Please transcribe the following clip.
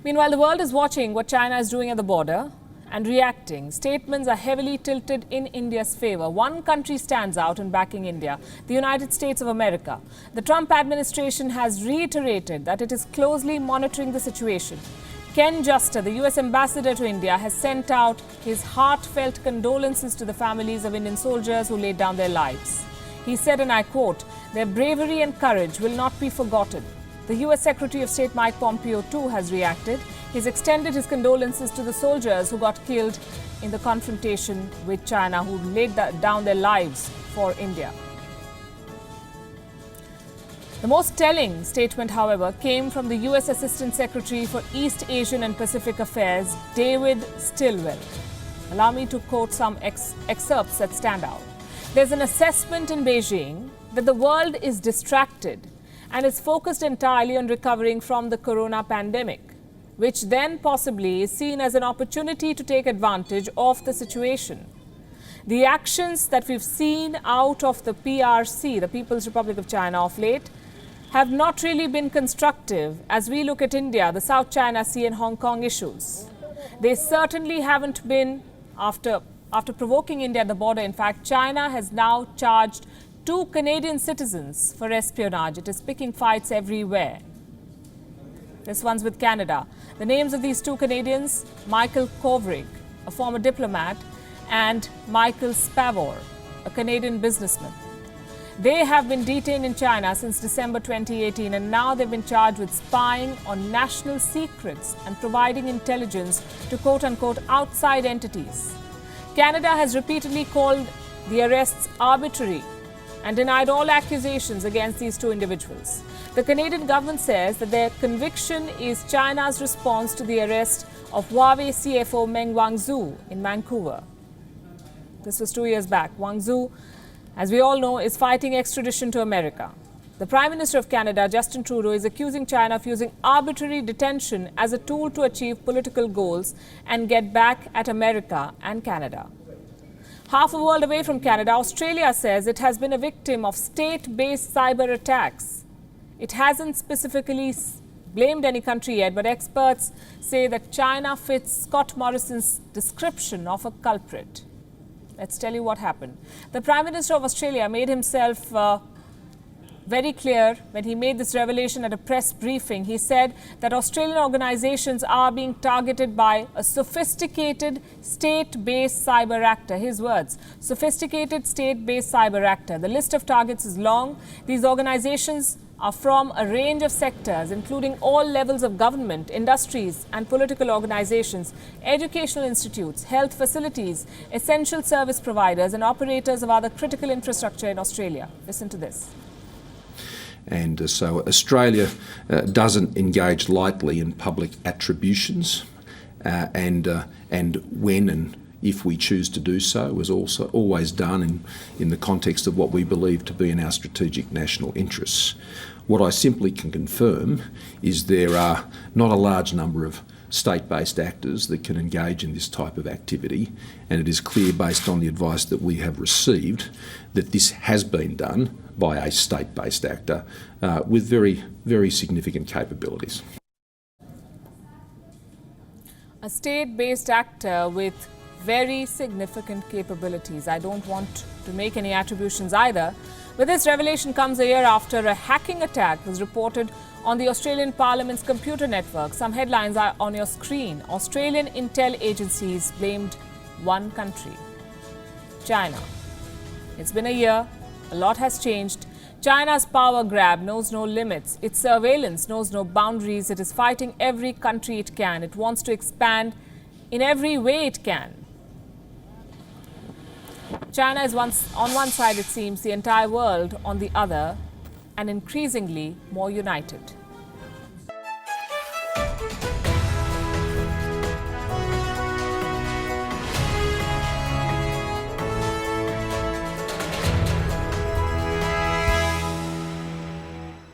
Meanwhile, the world is watching what China is doing at the border and reacting. Statements are heavily tilted in India's favor. One country stands out in backing India, the United States of America. The Trump administration has reiterated that it is closely monitoring the situation. Ken Juster, the US ambassador to India, has sent out his heartfelt condolences to the families of Indian soldiers who laid down their lives. He said, and I quote, "Their bravery and courage will not be forgotten." The US Secretary of State Mike Pompeo too has reacted. He's extended his condolences to the soldiers who got killed in the confrontation with China, who laid down their lives for India. The most telling statement, however, came from the US Assistant Secretary for East Asian and Pacific Affairs, David Stilwell. Allow me to quote some excerpts that stand out. There's an assessment in Beijing that the world is distracted and is focused entirely on recovering from the corona pandemic, which then possibly is seen as an opportunity to take advantage of the situation. The actions that we've seen out of the PRC, the People's Republic of China, of late, have not really been constructive as we look at India, the South China Sea and Hong Kong issues. They certainly haven't been after provoking India at the border. In fact, China has now charged 2 Canadian citizens for espionage. It is picking fights everywhere. This one's with Canada. The names of these 2 Canadians, Michael Kovrig, a former diplomat, and Michael Spavor, a Canadian businessman. They have been detained in China since December 2018, and now they've been charged with spying on national secrets and providing intelligence to quote-unquote outside entities. Canada has repeatedly called the arrests arbitrary and denied all accusations against these 2 individuals. The Canadian government says that their conviction is China's response to the arrest of Huawei CFO Meng Wanzhou in Vancouver. This was 2 years back. Wanzhou, as we all know, is fighting extradition to America. The Prime Minister of Canada, Justin Trudeau, is accusing China of using arbitrary detention as a tool to achieve political goals and get back at America and Canada. Half a world away from Canada, Australia says it has been a victim of state-based cyber attacks. It hasn't specifically blamed any country yet, but experts say that China fits Scott Morrison's description of a culprit. Let's tell you what happened. The Prime Minister of Australia made himself very clear when he made this revelation at a press briefing. He said that Australian organizations are being targeted by a sophisticated state-based cyber actor. His words, sophisticated state-based cyber actor. The list of targets is long. These organizations are from a range of sectors, including all levels of government, industries and political organizations, educational institutes, health facilities, essential service providers and operators of other critical infrastructure in Australia. Listen to this. And so Australia doesn't engage lightly in public attributions, and when and if we choose to do so, was also always done in the context of what we believe to be in our strategic national interests. What I simply can confirm is there are not a large number of state-based actors that can engage in this type of activity, and it is clear, based on the advice that we have received, that this has been done by a state-based actor with very, very significant capabilities. A state-based actor with very significant capabilities. I don't want to make any attributions either, but this revelation comes a year after a hacking attack was reported on the Australian Parliament's computer network. Some headlines are on your screen. Australian intel agencies blamed one country, China. It's been a year. A lot has changed. China's power grab knows no limits. Its surveillance knows no boundaries. It is fighting every country it can. It wants to expand in every way it can. China is on one side, it seems, the entire world on the other, and increasingly more united.